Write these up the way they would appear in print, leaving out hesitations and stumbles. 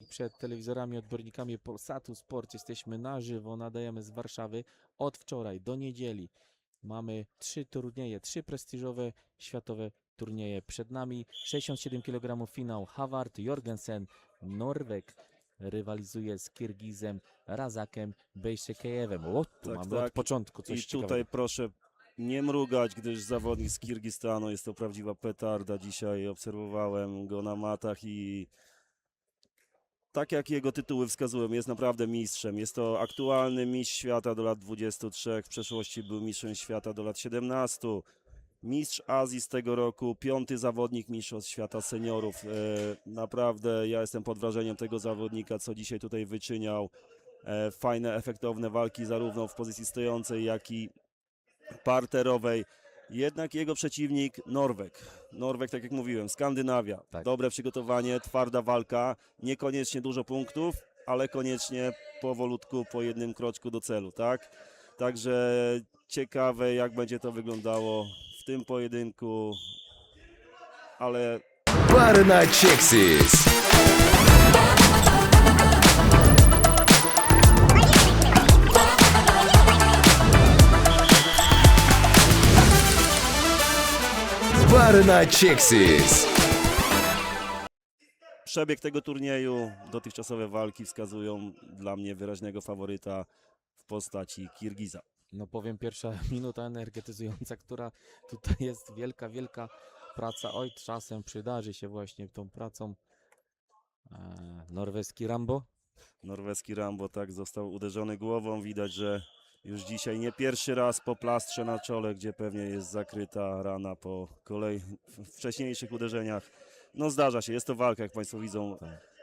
przed telewizorami, odbiornikami Polsatu Sport. Jesteśmy na żywo, nadajemy z Warszawy. Od wczoraj do niedzieli mamy 3 turnieje, 3 prestiżowe światowe turnieje przed nami. 67 kg finał. Havard Jorgensen, Norweg, rywalizuje z Kirgizem Razakiem Bejszekejewem. O, tu Tak, mamy tak. od początku coś I tutaj ciekawego. proszę nie mrugać, gdyż zawodnik z Kirgistanu jest to prawdziwa petarda. Dzisiaj obserwowałem go na matach i tak jak jego tytuły wskazują, jest naprawdę mistrzem. Jest to aktualny mistrz świata do lat 23, w przeszłości był mistrzem świata do lat 17. Mistrz Azji z tego roku, 5. zawodnik mistrzostw świata seniorów. Naprawdę ja jestem pod wrażeniem tego zawodnika, co dzisiaj tutaj wyczyniał. Fajne, efektowne walki zarówno w pozycji stojącej, jak i parterowej. Jednak jego przeciwnik Norweg. Norweg, tak jak mówiłem, Skandynawia. Tak. Dobre przygotowanie, twarda walka, niekoniecznie dużo punktów, ale koniecznie powolutku, po jednym kroczku do celu, tak? Także ciekawe, jak będzie to wyglądało w tym pojedynku, ale Barna Texas. Barna Texas. przebieg tego turnieju, dotychczasowe walki wskazują dla mnie wyraźnego faworyta w postaci Kirgiza. No powiem, pierwsza minuta energetyzująca, która tutaj jest wielka, wielka praca. Oj, czasem przydarzy się właśnie tą pracą norweski Rambo. Norweski Rambo tak został uderzony głową. Widać, że już dzisiaj nie pierwszy raz po plastrze na czole, gdzie pewnie jest zakryta rana po wcześniejszych uderzeniach. No zdarza się, jest to walka, jak Państwo widzą,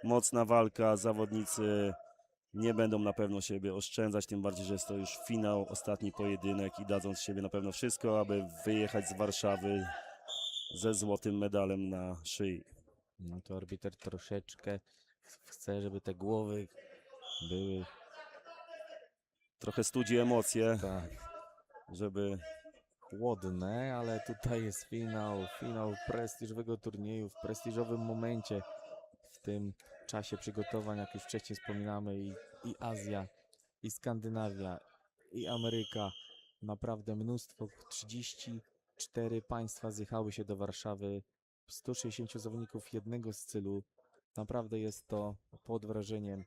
mocna walka. Zawodnicy nie będą na pewno siebie oszczędzać, tym bardziej, że jest to już finał, ostatni pojedynek i dadzą z siebie na pewno wszystko, aby wyjechać z Warszawy ze złotym medalem na szyi. No to arbiter troszeczkę chce, żeby te głowy były Trochę studzi emocje, tak żeby chłodne, ale tutaj jest finał prestiżowego turnieju w prestiżowym momencie w tym czasie przygotowań, jak już wcześniej wspominamy, i Azja, i Skandynawia, i Ameryka. Naprawdę mnóstwo, 34 państwa zjechały się do Warszawy, 160 zawodników jednego stylu. Naprawdę jest to pod wrażeniem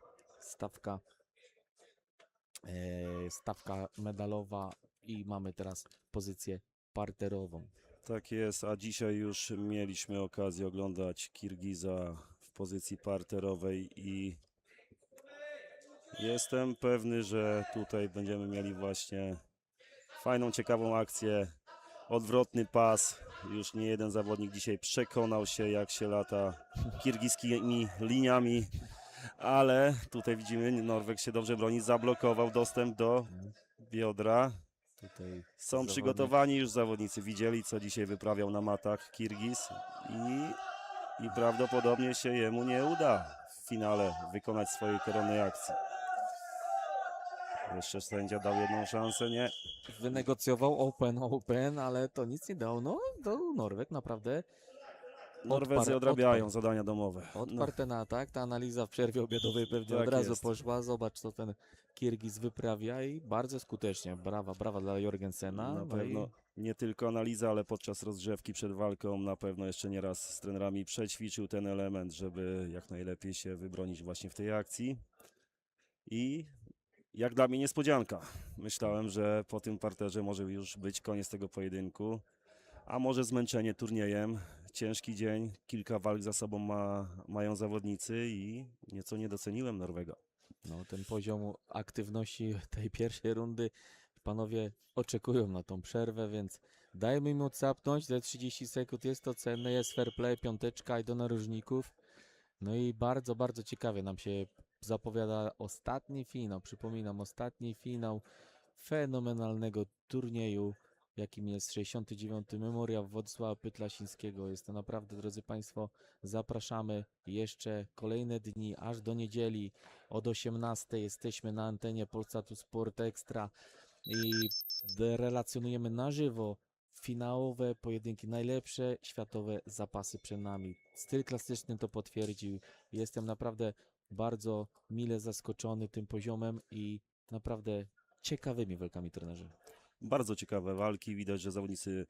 stawka medalowa i mamy teraz pozycję parterową. tak jest, a dzisiaj już mieliśmy okazję oglądać Kirgiza w pozycji parterowej i jestem pewny, że tutaj będziemy mieli właśnie fajną, ciekawą akcję. Odwrotny pas. Już nie jeden zawodnik dzisiaj przekonał się, jak się lata kirgiskimi liniami, ale tutaj widzimy, Norweg się dobrze broni, zablokował dostęp do biodra. Tutaj Są zawodnik- przygotowani już zawodnicy, widzieli, co dzisiaj wyprawiał na matach Kirgiz i prawdopodobnie się jemu nie uda w finale wykonać swojej koronnej akcji. Jeszcze sędzia dał jedną szansę, nie? Wynegocjował open, ale to nic nie dało. No, to Norweg naprawdę Norwedzy odrabiają zadania domowe. No, odparte na atak. Ta analiza w przerwie obiadowej pewnie Tak od razu jest. poszła. Zobacz, co ten Kirgiz wyprawia i bardzo skutecznie. Brawa dla Jorgensena. na No pewno nie tylko analiza, ale podczas rozgrzewki przed walką na pewno jeszcze nieraz z trenerami przećwiczył ten element, żeby jak najlepiej się wybronić właśnie w tej akcji. I jak dla mnie niespodzianka. Myślałem, że po tym parterze może już być koniec tego pojedynku, a może zmęczenie turniejem. Ciężki dzień, kilka walk za sobą mają zawodnicy i nieco nie doceniłem Norwega. No, ten poziom aktywności tej pierwszej rundy, panowie oczekują na tą przerwę, więc dajmy im odsapnąć, te 30 sekund jest to cenne, jest fair play, piąteczka i do narożników. No i bardzo, bardzo ciekawie nam się zapowiada ostatni finał, przypominam, ostatni finał fenomenalnego turnieju, jakim jest 69. Memoriał Władysława Pytlasińskiego. Jest to naprawdę, drodzy Państwo, zapraszamy jeszcze kolejne dni, aż do niedzieli od 18 jesteśmy na antenie Polsatu Sport Extra i relacjonujemy na żywo finałowe pojedynki, najlepsze światowe zapasy przed nami. Styl klasyczny to potwierdził. Jestem naprawdę bardzo mile zaskoczony tym poziomem i naprawdę ciekawymi walkami trenerzy. Bardzo ciekawe walki. Widać, że zawodnicy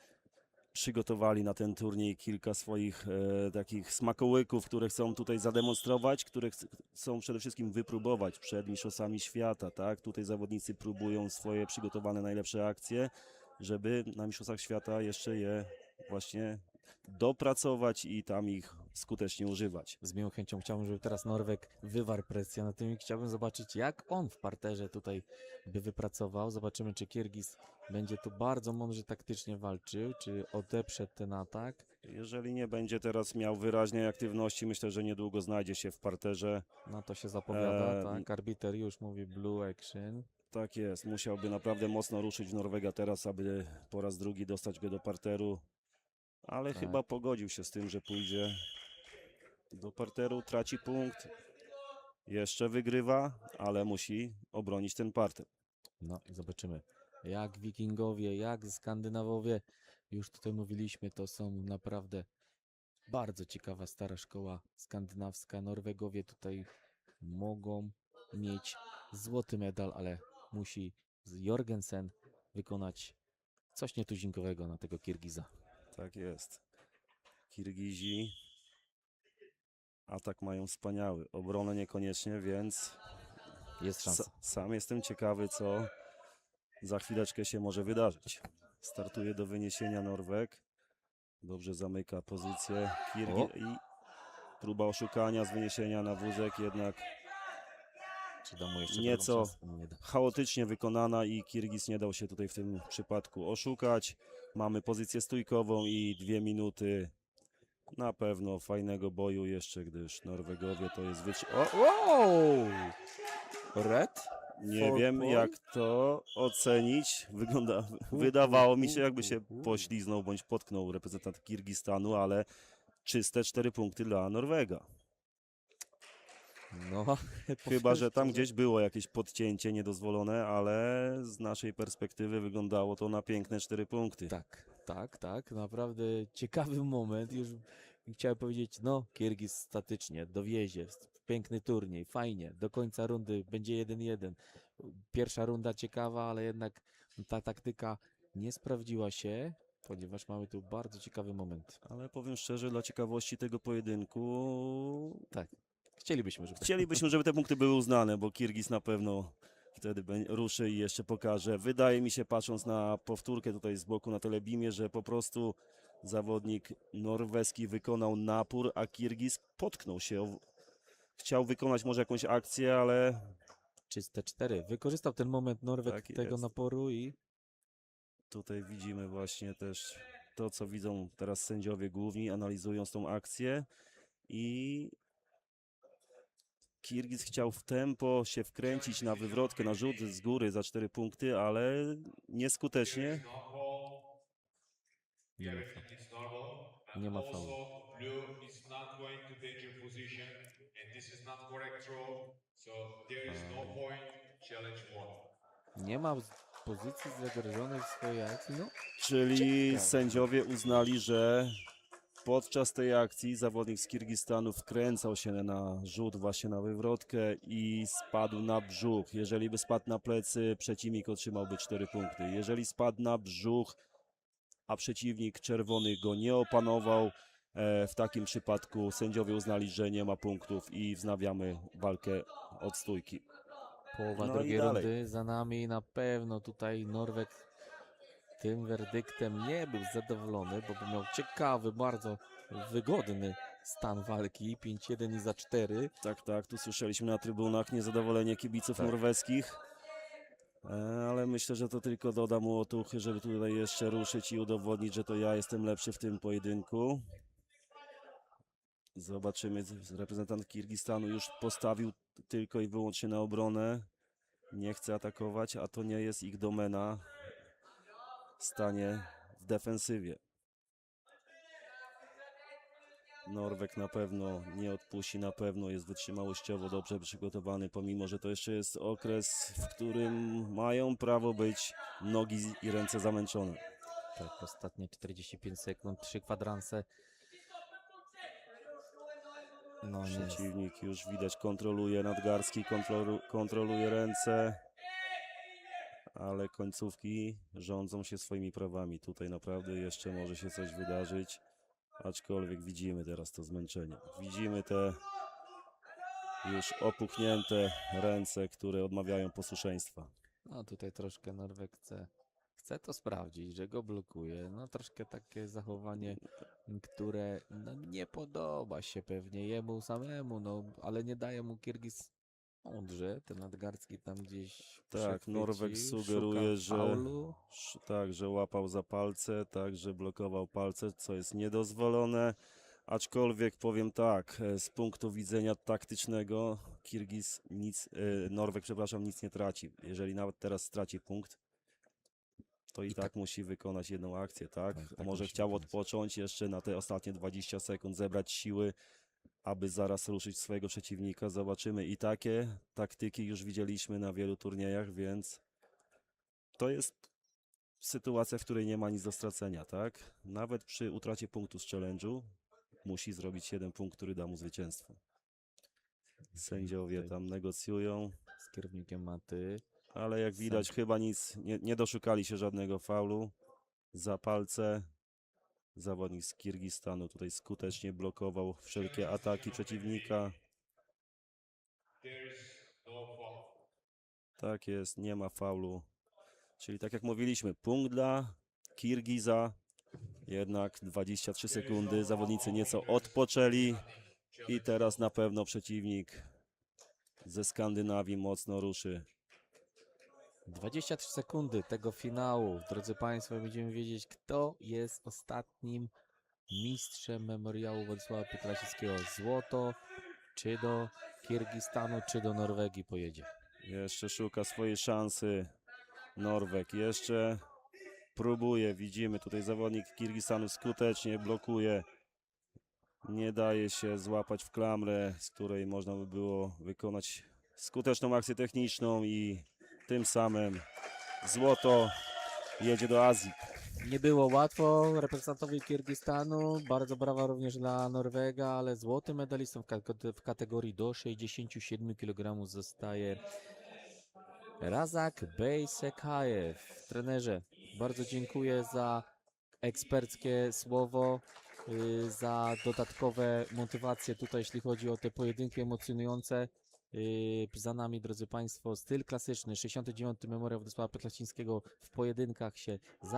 przygotowali na ten turniej kilka swoich takich smakołyków, które chcą tutaj zademonstrować, które chcą przede wszystkim wypróbować przed mistrzostwami świata, tak? Tutaj zawodnicy próbują swoje przygotowane najlepsze akcje, żeby na mistrzostwach świata jeszcze je właśnie dopracować i tam ich skutecznie używać. Z miłą chęcią chciałbym, żeby teraz Norweg wywarł presję na tym i chciałbym zobaczyć, jak on w parterze tutaj by wypracował. Zobaczymy, czy Kirgis będzie tu bardzo mądrze taktycznie walczył, czy odeprze ten atak. Jeżeli nie będzie teraz miał wyraźnej aktywności, myślę, że niedługo znajdzie się w parterze. No to się zapowiada, Eee, tak? Arbiter już mówi blue action. Tak jest, musiałby naprawdę mocno ruszyć w Norwega teraz, aby po raz drugi dostać go do parteru, ale Tak. chyba pogodził się z tym, że pójdzie do parteru, traci punkt, jeszcze wygrywa, ale musi obronić ten parter. No i zobaczymy, jak Wikingowie, jak Skandynawowie, już tutaj mówiliśmy, to są naprawdę bardzo ciekawa stara szkoła skandynawska. Norwegowie tutaj mogą mieć złoty medal, ale musi Jorgensen wykonać coś nietuzinkowego na tego Kirgiza. Tak jest. Kirgizi atak mają wspaniały, obronę niekoniecznie, więc Jest szansa. sam jestem ciekawy, co za chwileczkę się może wydarzyć. Startuje do wyniesienia Norweg. Dobrze zamyka pozycję Kirgi i próba oszukania z wyniesienia na wózek, jednak Czy da mu jeszcze nieco drugą szansę? Nie da. chaotycznie wykonana i Kirgis nie dał się tutaj w tym przypadku oszukać. Mamy pozycję stójkową i 2 minuty na pewno fajnego boju jeszcze, gdyż Norwegowie to jest Wow! Red? Nie For wiem Paul? jak to ocenić. Wydawało mi się, jakby się pośliznął bądź potknął reprezentant Kirgistanu, ale czyste 4 punkty dla Norwega. No, Chyba, że tam szczerze, gdzieś było jakieś podcięcie niedozwolone, ale z naszej perspektywy wyglądało to na piękne 4 punkty. Tak, naprawdę ciekawy moment. Już chciałem powiedzieć, no, Kirgiz statycznie, dowiezie, piękny turniej, fajnie, do końca rundy będzie 1-1. Pierwsza runda ciekawa, ale jednak ta taktyka nie sprawdziła się, ponieważ mamy tu bardzo ciekawy moment. Ale powiem szczerze, dla ciekawości tego pojedynku Tak, chcielibyśmy, żeby... chcielibyśmy, żeby te punkty były uznane, bo Kirgiz na pewno wtedy ruszy i jeszcze pokaże. Wydaje mi się, patrząc na powtórkę tutaj z boku na telebimie, że po prostu zawodnik norweski wykonał napór, a Kirgiz potknął się. Chciał wykonać może jakąś akcję, ale Czyste 4. Wykorzystał ten moment Norweg Tak tego jest. naporu i tutaj widzimy właśnie też to, co widzą teraz sędziowie główni, analizując tą akcję i Kirgiz chciał w tempo się wkręcić na wywrotkę, na rzut z góry za 4 punkty, ale nieskutecznie. nie ma faulu. It's normal. Nie ma And faulu. also, blue is not going to danger position, and this is not correct throw. So there is no point. Challenge won. Nie ma pozycji zagrożonej w swojej akcji. No, Czyli Ciekawe. sędziowie uznali, że podczas tej akcji zawodnik z Kirgistanu wkręcał się na rzut właśnie na wywrotkę i spadł na brzuch. Jeżeli by spadł na plecy, przeciwnik otrzymałby 4 punkty. Jeżeli spadł na brzuch, a przeciwnik czerwony go nie opanował, w takim przypadku sędziowie uznali, że nie ma punktów i wznawiamy walkę od stójki. połowa No i drugiej dalej. rundy za nami i na pewno tutaj Norweg tym werdyktem nie był zadowolony, bo by miał ciekawy, bardzo wygodny stan walki. 5-1 i za 4. Tak, tu słyszeliśmy na trybunach niezadowolenie kibiców Tak. norweskich. Ale myślę, że to tylko doda mu otuchy, żeby tutaj jeszcze ruszyć i udowodnić, że to ja jestem lepszy w tym pojedynku. Zobaczymy, reprezentant Kirgistanu już postawił tylko i wyłącznie na obronę. Nie chce atakować, a to nie jest ich domena. Stanie w defensywie. Norweg na pewno nie odpuści, na pewno jest wytrzymałościowo dobrze przygotowany, pomimo że to jeszcze jest okres, w którym mają prawo być nogi i ręce zamęczone. Tak, ostatnie 45 sekund, 3 kwadranse. No nie. Przeciwnik już widać kontroluje nadgarstki, kontroluje ręce, ale końcówki rządzą się swoimi prawami. Tutaj naprawdę jeszcze może się coś wydarzyć, aczkolwiek widzimy teraz to zmęczenie. Widzimy te już opuchnięte ręce, które odmawiają posłuszeństwa. No tutaj troszkę Norweg chce to sprawdzić, że go blokuje. No troszkę takie zachowanie, które no, nie podoba się pewnie jemu samemu, no ale nie daje mu Kirgis mądrze. Ten nadgarstki tam gdzieś Tak, Norweg przechwycił, sugeruje, szuka że faulu. tak, że łapał za palce, tak, że blokował palce, co jest niedozwolone. Aczkolwiek powiem tak, z punktu widzenia taktycznego Norweg, przepraszam, nic nie traci. Jeżeli nawet teraz straci punkt, to i tak musi wykonać jedną akcję, tak? tak Może musi chciał wykonać. odpocząć jeszcze na te ostatnie 20 sekund, zebrać siły, aby zaraz ruszyć swojego przeciwnika. Zobaczymy. I takie taktyki już widzieliśmy na wielu turniejach, więc to jest sytuacja, w której nie ma nic do stracenia, tak? Nawet przy utracie punktu z challenge'u musi zrobić jeden punkt, który da mu zwycięstwo. Sędziowie Tutaj tam negocjują, z kierownikiem Maty. ale jak widać chyba nic, nie doszukali się żadnego faulu. Za palce zawodnik z Kirgistanu tutaj skutecznie blokował wszelkie ataki przeciwnika. There is no foul. Tak jest, nie ma faulu. Czyli tak jak mówiliśmy, punkt dla Kirgiza. Jednak 23 sekundy, zawodnicy nieco odpoczęli i teraz na pewno przeciwnik ze Skandynawii mocno ruszy. 23 sekundy tego finału. Drodzy Państwo, będziemy wiedzieć, kto jest ostatnim mistrzem memoriału Władysława Pytlasickiego. Złoto czy do Kirgistanu, czy do Norwegii pojedzie. Jeszcze szuka swojej szansy Norweg, jeszcze próbuje, widzimy tutaj zawodnik Kirgistanu skutecznie blokuje, nie daje się złapać w klamrę, z której można by było wykonać skuteczną akcję techniczną i tym samym złoto jedzie do Azji. Nie było łatwo reprezentantowi Kirgistanu, bardzo brawa również dla Norwega, ale złotym medalistą w kategorii do 67 kg zostaje Razak Bejsekajew. Trenerze, bardzo dziękuję za eksperckie słowo, za dodatkowe motywacje tutaj, jeśli chodzi o te pojedynki emocjonujące. Za nami, drodzy Państwo, styl klasyczny, 69. Memoriał Władysława Pytlacińskiego w pojedynkach się zakończył.